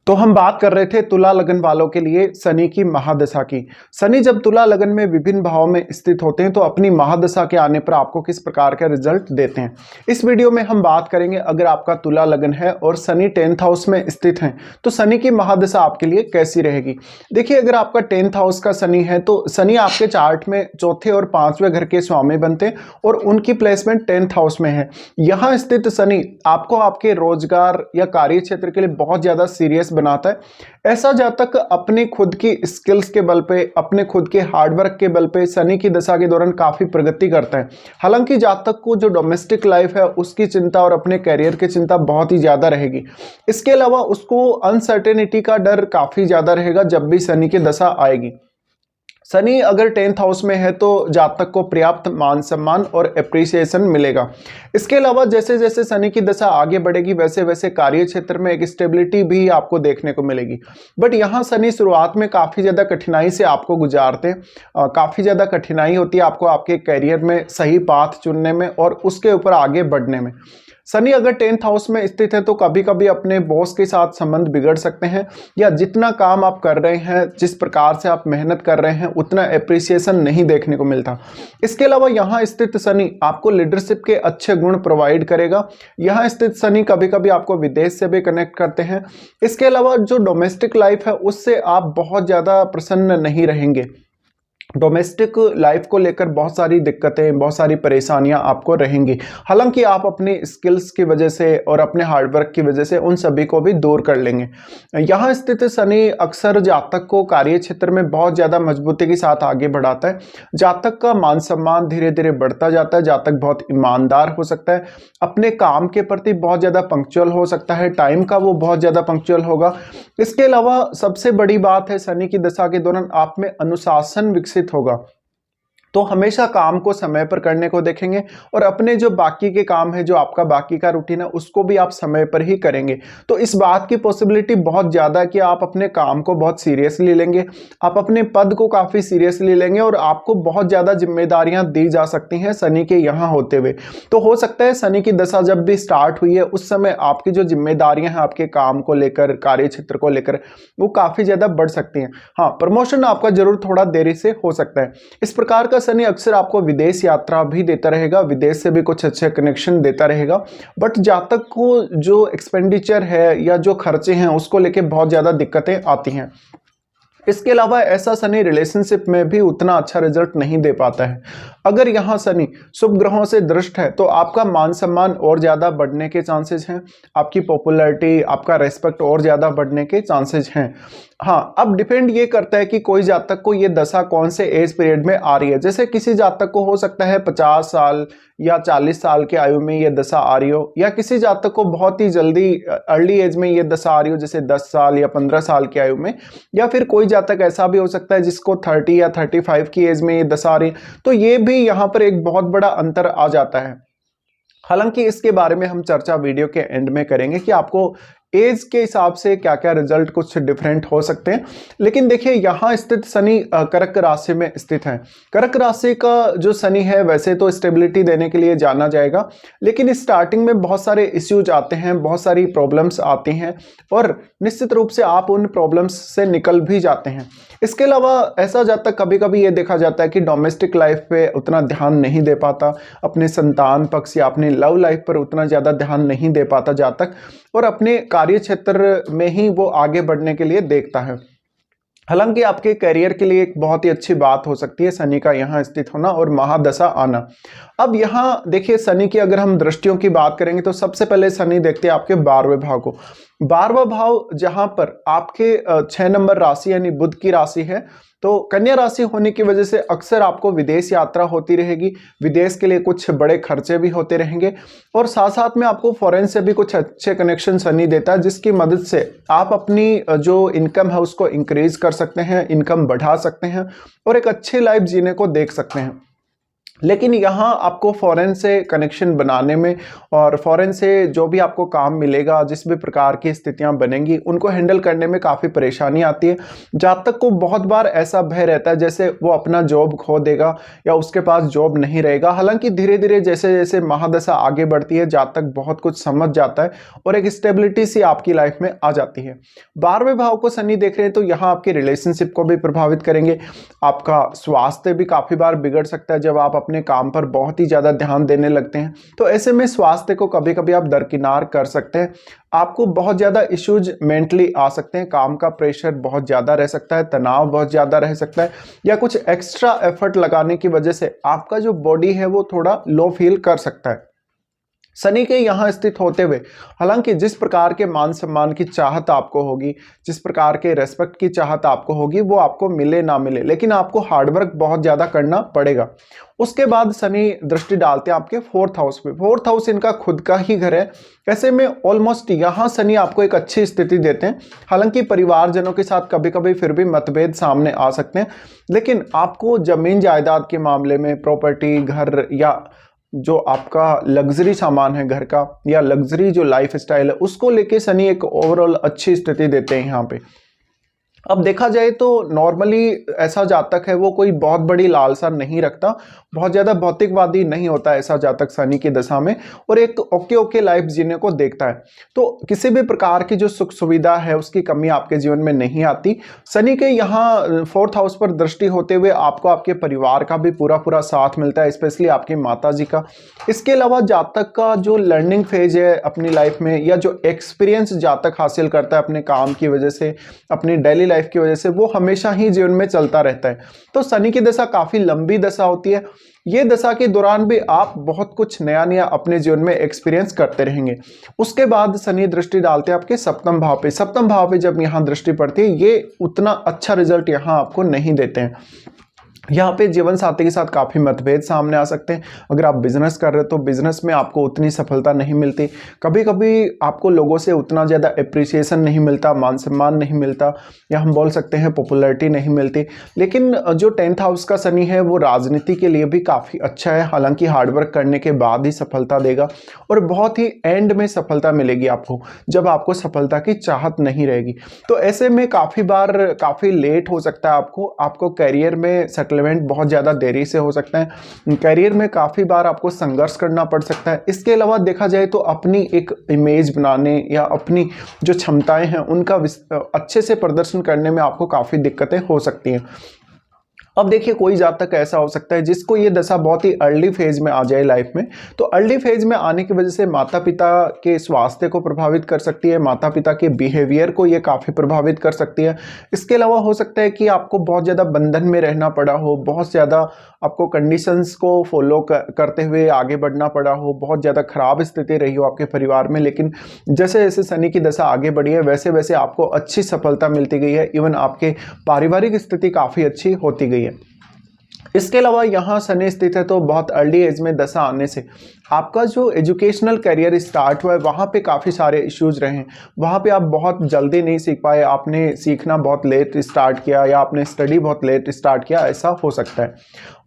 तो हम बात कर रहे थे तुला लगन वालों के लिए शनि की महादशा की। शनि जब तुला लगन में विभिन्न भावों में स्थित होते हैं तो अपनी महादशा के आने पर आपको किस प्रकार का रिजल्ट देते हैं। इस वीडियो में हम बात करेंगे अगर आपका तुला लगन है और शनि 10th हाउस में स्थित है तो शनि की महादशा आपके लिए कैसी रहेगी। देखिए, अगर आपका 10th हाउस का शनि है तो शनि आपके चार्ट में चौथे और पांचवें घर के स्वामी बनते हैं और उनकी प्लेसमेंट 10th हाउस में है। यहाँ स्थित शनि आपको आपके रोजगार या कार्य क्षेत्र के लिए बहुत ज्यादा सीरियस बनाता है। ऐसा जातक अपनी खुद की स्किल्स के बल पे, अपने खुद के हार्डवर्क के बल पे शनि की दशा के दौरान काफी प्रगति करता है। हालांकि जातक को जो डोमेस्टिक लाइफ है उसकी चिंता और अपने करियर की चिंता बहुत ही ज्यादा रहेगी। इसके अलावा उसको अनसर्टेनिटी का डर काफी ज्यादा रहेगा जब भी शनि की दशा आएगी। शनि अगर 10th हाउस में है तो जातक को पर्याप्त मान सम्मान और एप्रिसिएशन मिलेगा। इसके अलावा जैसे जैसे शनि की दशा आगे बढ़ेगी वैसे वैसे कार्य क्षेत्र में एक स्टेबिलिटी भी आपको देखने को मिलेगी। बट यहाँ शनि शुरुआत में काफ़ी ज़्यादा कठिनाई से आपको गुजारते हैं। काफ़ी ज़्यादा कठिनाई होती है आपको आपके करियर में सही पाथ चुनने में और उसके ऊपर आगे बढ़ने में। शनि अगर 10th हाउस में स्थित है तो कभी कभी अपने बॉस के साथ संबंध बिगड़ सकते हैं या जितना काम आप कर रहे हैं, जिस प्रकार से आप मेहनत कर रहे हैं, उतना एप्रिसिएशन नहीं देखने को मिलता। इसके अलावा यहाँ स्थित शनि आपको लीडरशिप के अच्छे गुण प्रोवाइड करेगा। यहाँ स्थित शनि कभी कभी आपको विदेश से भी कनेक्ट करते हैं। इसके अलावा जो डोमेस्टिक लाइफ है उससे आप बहुत ज़्यादा प्रसन्न नहीं रहेंगे। डोमेस्टिक लाइफ को लेकर बहुत सारी दिक्कतें, बहुत सारी परेशानियां आपको रहेंगी। हालांकि आप अपनी स्किल्स की वजह से और अपने हार्डवर्क की वजह से उन सभी को भी दूर कर लेंगे। यहाँ स्थित शनि अक्सर जातक को कार्य क्षेत्र में बहुत ज़्यादा मजबूती के साथ आगे बढ़ाता है। जातक का मान सम्मान धीरे धीरे बढ़ता जाता है। जातक बहुत ईमानदार हो सकता है, अपने काम के प्रति बहुत ज़्यादा पंक्चुअल हो सकता है, टाइम का वो बहुत ज़्यादा पंक्चुअल होगा। इसके अलावा सबसे बड़ी बात है शनि की दशा के दौरान आप में अनुशासन विकसित होगा। तो हमेशा काम को समय पर करने को देखेंगे और अपने जो बाकी के काम है, जो आपका बाकी का रूटीन है, उसको भी आप समय पर ही करेंगे। तो इस बात की पॉसिबिलिटी बहुत ज़्यादा है कि आप अपने काम को बहुत सीरियसली लेंगे, आप अपने पद को काफ़ी सीरियसली लेंगे और आपको बहुत ज़्यादा जिम्मेदारियां दी जा सकती हैं शनि के यहाँ होते हुए। तो हो सकता है शनि की दशा जब भी स्टार्ट हुई है उस समय आपकी जो जिम्मेदारियां हैं आपके काम को लेकर, कार्य क्षेत्र को लेकर, वो काफ़ी ज़्यादा बढ़ सकती हैं। हाँ, प्रमोशन आपका जरूर थोड़ा देरी से हो सकता है। इस प्रकार का शनि अक्सर आपको विदेश यात्रा भी देता रहेगा, विदेश से भी कुछ अच्छे कनेक्शन देता रहेगा। बट जातक को जो एक्सपेंडिचर है या जो खर्चे हैं उसको लेके बहुत ज़्यादा दिक्कतें आती हैं। इसके अलावा ऐसा शनि रिलेशनशिप में भी उतना अच्छा रिजल्ट नहीं दे पाता है। अगर यहाँ शनि शुभ ग्रहों से दृष्ट है तो आपका मान सम्मान और ज़्यादा बढ़ने के चांसेस हैं, आपकी पॉपुलैरिटी, आपका रेस्पेक्ट और ज़्यादा बढ़ने के चांसेस हैं। हाँ, अब डिपेंड ये करता है कि कोई जातक को ये दशा कौन से एज पीरियड में आ रही है। जैसे किसी जातक को हो सकता है 50 साल या 40 साल की आयु में ये दशा आ रही हो, या किसी जातक को बहुत ही जल्दी अर्ली एज में ये दशा आ रही हो, जैसे 10 साल या 15 साल की आयु में, या फिर कोई जातक ऐसा भी हो सकता है जिसको 30 या 35 की एज में ये दशा आ रही है। तो ये भी यहाँ पर एक बहुत बड़ा अंतर आ जाता है। हालांकि इसके बारे में हम चर्चा वीडियो के एंड में करेंगे कि आपको एज के हिसाब से क्या क्या रिजल्ट कुछ डिफरेंट हो सकते हैं। लेकिन देखिए, यहाँ स्थित शनि कर्क राशि में स्थित है। कर्क राशि का जो शनि है वैसे तो स्टेबिलिटी देने के लिए जाना जाएगा, लेकिन स्टार्टिंग में बहुत सारे इश्यूज आते हैं, बहुत सारी प्रॉब्लम्स आती हैं और निश्चित रूप से आप उन प्रॉब्लम्स से निकल भी जाते हैं। इसके अलावा ऐसा जाता कभी कभी ये देखा जाता है कि डोमेस्टिक लाइफ पे उतना ध्यान नहीं दे पाता, अपने संतान पक्ष या अपनी लव लाइफ पर उतना ज़्यादा ध्यान नहीं दे पाता जातक, और अपने कार्य क्षेत्र में ही वो आगे बढ़ने के लिए देखता है। हालांकि आपके करियर के लिए एक बहुत ही अच्छी बात हो सकती है शनि का यहाँ स्थित होना और महादशा आना। अब यहाँ देखिए, शनि की अगर हम दृष्टियों की बात करेंगे तो सबसे पहले शनि देखते हैं आपके 12वें भाव को। 12वां भाव जहाँ पर आपके 6 नंबर राशि यानी बुध की राशि है, तो कन्या राशि होने की वजह से अक्सर आपको विदेश यात्रा होती रहेगी, विदेश के लिए कुछ बड़े खर्चे भी होते रहेंगे और साथ साथ में आपको फॉरेन से भी कुछ अच्छे कनेक्शन शनि देता है, जिसकी मदद से आप अपनी जो इनकम है उसको इंक्रीज कर सकते हैं, इनकम बढ़ा सकते हैं और एक अच्छी लाइफ जीने को देख सकते हैं। लेकिन यहाँ आपको फॉरेन से कनेक्शन बनाने में और फॉरेन से जो भी आपको काम मिलेगा, जिस भी प्रकार की स्थितियाँ बनेंगी, उनको हैंडल करने में काफ़ी परेशानी आती है। जातक को बहुत बार ऐसा भय रहता है जैसे वो अपना जॉब खो देगा या उसके पास जॉब नहीं रहेगा। हालांकि धीरे धीरे जैसे जैसे महादशा आगे बढ़ती है, जातक बहुत कुछ समझ जाता है और एक स्टेबिलिटी सी आपकी लाइफ में आ जाती है। 12वें भाव को शनि देख रहे हैं तो यहाँ आपकी रिलेशनशिप को भी प्रभावित करेंगे। आपका स्वास्थ्य भी काफ़ी बार बिगड़ सकता है जब आप अपने काम पर बहुत ही ज़्यादा ध्यान देने लगते हैं। तो ऐसे में स्वास्थ्य को कभी कभी आप दरकिनार कर सकते हैं। आपको बहुत ज़्यादा इश्यूज मेंटली आ सकते हैं, काम का प्रेशर बहुत ज़्यादा रह सकता है, तनाव बहुत ज़्यादा रह सकता है, या कुछ एक्स्ट्रा एफर्ट लगाने की वजह से आपका जो बॉडी है वो थोड़ा लो फील कर सकता है। शनि के यहाँ स्थित होते हुए हालांकि जिस प्रकार के मान सम्मान की चाहत आपको होगी, जिस प्रकार के रेस्पेक्ट की चाहत आपको होगी, वो आपको मिले ना मिले, लेकिन आपको हार्डवर्क बहुत ज़्यादा करना पड़ेगा। उसके बाद शनि दृष्टि डालते हैं आपके 4th हाउस पे। 4th हाउस इनका खुद का ही घर है। ऐसे में ऑलमोस्ट यहाँ शनि आपको एक अच्छी स्थिति देते हैं। हालांकि परिवारजनों के साथ कभी कभी फिर भी मतभेद सामने आ सकते हैं, लेकिन आपको जमीन जायदाद के मामले में, प्रॉपर्टी, घर या जो आपका लग्जरी सामान है घर का या लग्जरी जो लाइफ स्टाइल है, उसको लेके शनि एक ओवरऑल अच्छी स्थिति देते हैं यहाँ पे। अब देखा जाए तो नॉर्मली ऐसा जातक है वो कोई बहुत बड़ी लालसा नहीं रखता, बहुत ज़्यादा भौतिकवादी नहीं होता ऐसा जातक शनि की दशा में, और एक ओके ओके लाइफ जीने को देखता है। तो किसी भी प्रकार की जो सुख सुविधा है उसकी कमी आपके जीवन में नहीं आती। शनि के यहाँ 4th हाउस पर दृष्टि होते हुए आपको आपके परिवार का भी पूरा पूरा साथ मिलता है, स्पेशली आपकी माता जी का। इसके अलावा जातक का जो लर्निंग फेज है अपनी लाइफ में, या जो एक्सपीरियंस जातक हासिल करता है अपने काम की वजह से, अपनी डेली लाइफ की वजह से, वो हमेशा ही जीवन में चलता रहता है। तो शनि की दशा काफी लंबी दशा होती है। ये दशा के दौरान भी आप बहुत कुछ नया नया अपने जीवन में एक्सपीरियंस करते रहेंगे। उसके बाद शनि दृष्टि डालते हैं आपके 7वें भाव पे। 7वें भाव पे जब यहाँ दृष्टि पड़ती है, ये उतना अच्छा रिजल्ट यहाँ आपको नहीं देते हैं। यहाँ पे जीवन साथी के साथ काफ़ी मतभेद सामने आ सकते हैं। अगर आप बिजनेस कर रहे हो तो बिजनेस में आपको उतनी सफलता नहीं मिलती, कभी कभी आपको लोगों से उतना ज़्यादा अप्रिसिएशन नहीं मिलता, मान सम्मान नहीं मिलता, या हम बोल सकते हैं पॉपुलैरिटी नहीं मिलती। लेकिन जो 10th हाउस का शनि है वो राजनीति के लिए भी काफ़ी अच्छा है। हालांकि हार्डवर्क करने के बाद ही सफलता देगा और बहुत ही एंड में सफलता मिलेगी आपको, जब आपको सफलता की चाहत नहीं रहेगी। तो ऐसे में काफ़ी बार काफ़ी लेट हो सकता है आपको करियर में सेटलमेंट बहुत ज़्यादा देरी से हो सकता है। करियर में काफ़ी बार आपको संघर्ष करना पड़ सकता है। इसके अलावा देखा जाए तो अपनी एक इमेज बनाने या अपनी जो क्षमताएं हैं उनका अच्छे से प्रदर्शन करने में आपको काफ़ी दिक्कतें हो सकती हैं। अब देखिए, कोई जातक ऐसा हो सकता है जिसको ये दशा बहुत ही अर्ली फेज में आ जाए लाइफ में, तो अर्ली फेज में आने की वजह से माता पिता के स्वास्थ्य को प्रभावित कर सकती है, माता पिता के बिहेवियर को ये काफ़ी प्रभावित कर सकती है। इसके अलावा हो सकता है कि आपको बहुत ज़्यादा बंधन में रहना पड़ा हो, बहुत ज़्यादा आपको कंडीशंस को फॉलो करते हुए आगे बढ़ना पड़ा हो, बहुत ज़्यादा खराब स्थिति रही हो आपके परिवार में, लेकिन जैसे जैसे शनि की दशा आगे बढ़ी है वैसे वैसे आपको अच्छी सफलता मिलती गई है। इवन आपके पारिवारिक स्थिति काफ़ी अच्छी होती गई है। इसके अलावा यहाँ शनि स्थित है तो बहुत अर्ली एज में दशा आने से आपका जो एजुकेशनल करियर स्टार्ट हुआ है वहाँ पे काफ़ी सारे इश्यूज रहे हैं। वहाँ पे आप बहुत जल्दी नहीं सीख पाए, आपने सीखना बहुत लेट स्टार्ट किया या आपने स्टडी बहुत लेट स्टार्ट किया, ऐसा हो सकता है।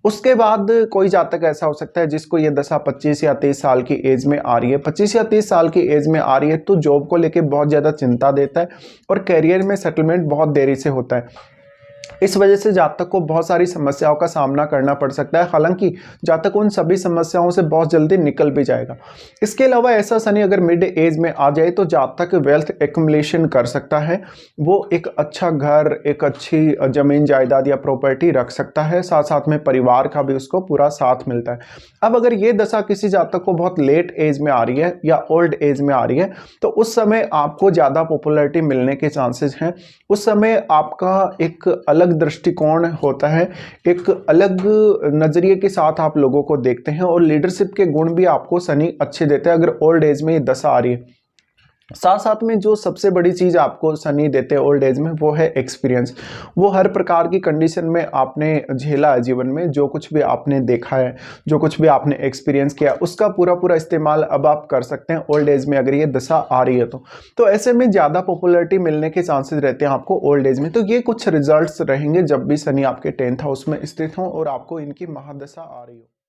उसके बाद कोई जातक ऐसा हो सकता है जिसको ये दशा 25 या 30 साल की एज में आ रही है। 25 या 30 साल की एज में आ रही है तो जॉब को लेके बहुत ज़्यादा चिंता देता है और करियर में सेटलमेंट बहुत देरी से होता है। इस वजह से जातक को बहुत सारी समस्याओं का सामना करना पड़ सकता है। हालांकि जातक उन सभी समस्याओं से बहुत जल्दी निकल भी जाएगा। इसके अलावा ऐसा शनि अगर मिड एज में आ जाए तो जातक वेल्थ एक्युमुलेशन कर सकता है, वो एक अच्छा घर, एक अच्छी जमीन जायदाद या प्रॉपर्टी रख सकता है, साथ साथ में परिवार का भी उसको पूरा साथ मिलता है। अब अगर ये दशा किसी जातक को बहुत लेट एज में आ रही है या ओल्ड एज में आ रही है तो उस समय आपको ज़्यादा पॉपुलैरिटी मिलने के चांसेस हैं। उस समय आपका एक अलग दृष्टिकोण होता है, एक अलग नजरिए के साथ आप लोगों को देखते हैं और लीडरशिप के गुण भी आपको शनि अच्छे देते हैं अगर ओल्ड एज में ये दशा आ रही है। साथ साथ में जो सबसे बड़ी चीज़ आपको शनि देते हैं ओल्ड एज में वो है एक्सपीरियंस। वो हर प्रकार की कंडीशन में आपने झेला है जीवन में, जो कुछ भी आपने देखा है, जो कुछ भी आपने एक्सपीरियंस किया, उसका पूरा पूरा इस्तेमाल अब आप कर सकते हैं ओल्ड एज में अगर ये दशा आ रही है तो ऐसे में ज़्यादा पॉपुलैरिटी मिलने के चांसेस रहते हैं आपको ओल्ड एज में। तो ये कुछ रिजल्ट्स रहेंगे जब भी शनि आपके 10th हाउस में स्थित हों और आपको इनकी महादशा आ रही हो।